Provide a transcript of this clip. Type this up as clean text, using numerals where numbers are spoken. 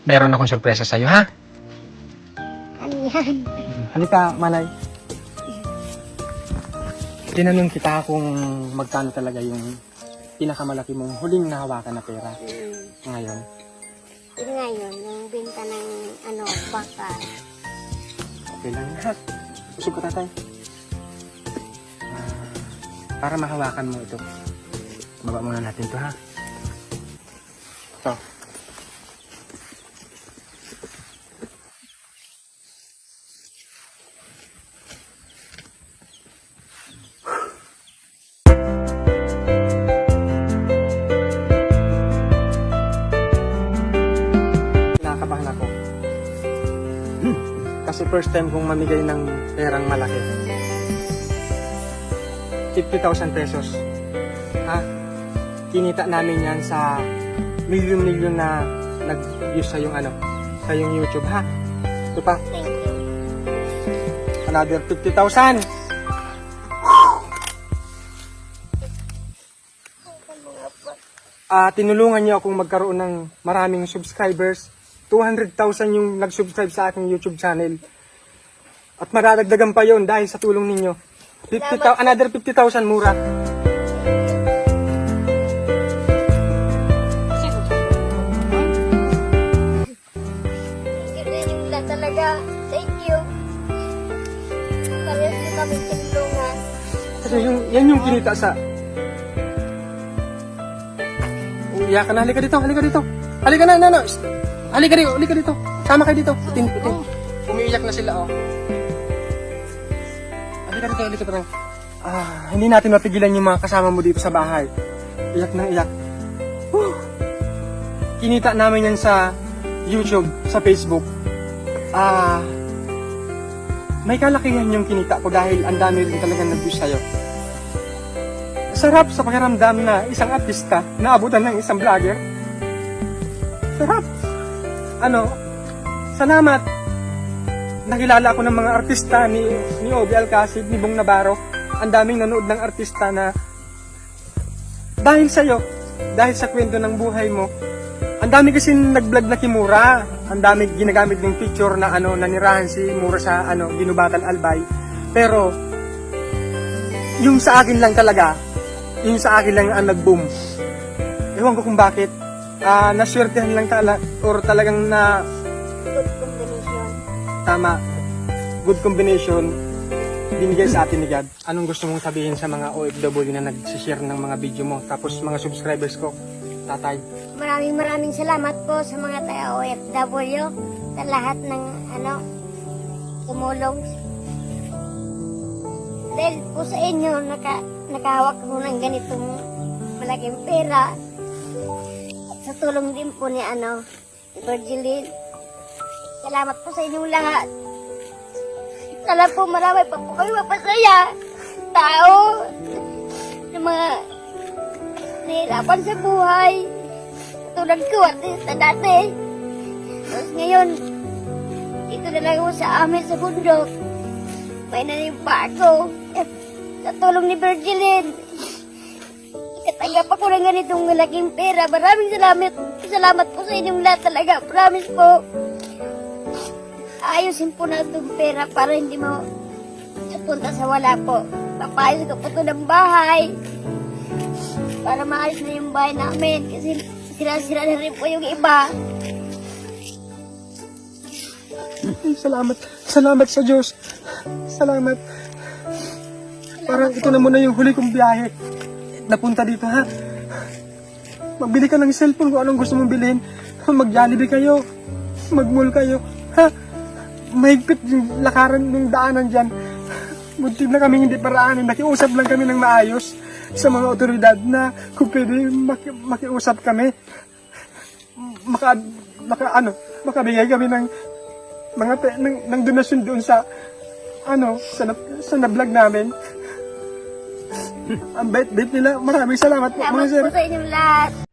Meron akong sorpresa sa'yo, ha? Ano yan? Halika, Manay. Tinanong kita kung magkano talaga yung pinakamalaki mong huling nahawakan na pera ngayon. Yun ngayon, yung benta ng baka. Okay lang, ha? Usog ka, tatay. Para mahawakan mo ito. Baba muna natin to, ha? Ito. Nakakabahan ako. Kasi first time kong mamigay ng perang malaki. 50,000 pesos. Ha? Kinita namin yan sa milyon-milyon na nag-views sa yung sa yung YouTube, ha? Ito pa, Thank you. another 50,000. Tinulungan niyo akong magkaroon ng maraming subscribers. 200,000 yung nag-subscribe sa aking YouTube channel. At maradagdagan pa yon dahil sa tulong ninyo. Another 50,000 mura. Thank you yung lahat talaga. Thank you. Parehas mo kami tinulungan. Kasi yan yung kinita sa... Iyak ka na, halika dito, halika dito. Halika na, no. Halika dito. Sama kayo dito. Putin. Umiiyak na sila, oh. Halika dito, parang... hindi natin mapigilan yung mga kasama mo dito sa bahay. Iyak na iyak. Kinita namin yan sa YouTube, sa Facebook. May kalakihan yung kinita ko dahil ang dami rin talagang nag-views sa'yo. Sarap sa pakiramdam na isang artista na abutan ng isang vlogger. Sarap. Salamat. Nakilala ako ng mga artista ni Obi Alcacid, ni Bong Navarro. Ang daming nanood ng artista na dahil sa'yo, dahil sa kwento ng buhay mo, ang dami kasi nag-vlog na Kimura. Ang dami ginagamit ng picture na nanirahan si Mura sa Ginubatan Albay. Pero yung sa akin lang talaga, yung sa akin lang ang nag-boom. Ewan ko kung bakit. Naswertehan lang or talagang na Good combination. tama. Good combination. Binigay sa atin ni God. Anong gusto mong sabihin sa mga OFW na nag-share ng mga video mo? Tapos mga subscribers ko, tatay. Maraming salamat po sa mga taga-OFW, sa lahat ng tumulong. Dahil po sa inyo, nakahawak ko ng ganitong malaking pera. At sa tulong din po ni Virgilin. Salamat po sa inyong lahat. Sana po marami pa po kayo mapasaya. Tao na mga nahirapan sa buhay. Tulad ko, artista dati. Tapos ngayon, dito na lang ako sa amin sa bundok. May nanimpa ako. At sa tulong ni Virgilin, ikatanggap ako ng ganitong malaking pera. Maraming salamat po sa inyong lahat talaga. Promise po. Ayusin po na itong pera para hindi mo punta sa wala po. Papayos ko po ito ng bahay. Para maayos na yung bahay namin. Kasi sira-sira na rin po yung iba. Salamat sa Diyos. Salamat. Parang ito na muna yung huli kong biyahe. Napunta dito, ha? Magbili ka ng cellphone kung anong gusto mong bilhin. Mag-Jollibee kayo. Mag-mall kayo. Ha? Mahigpit yung lakaran ng daanan dyan. Muntik na kami hindi paraanin. Nakiusap lang kami ng maayos sa mga otoridad na kung pwede makiusap kami. Makabigay kami ng mga ng donasyon doon sa na-vlog namin. Ang bait nila. Maraming salamat po, mga Salamat sir. po sa inyong lahat.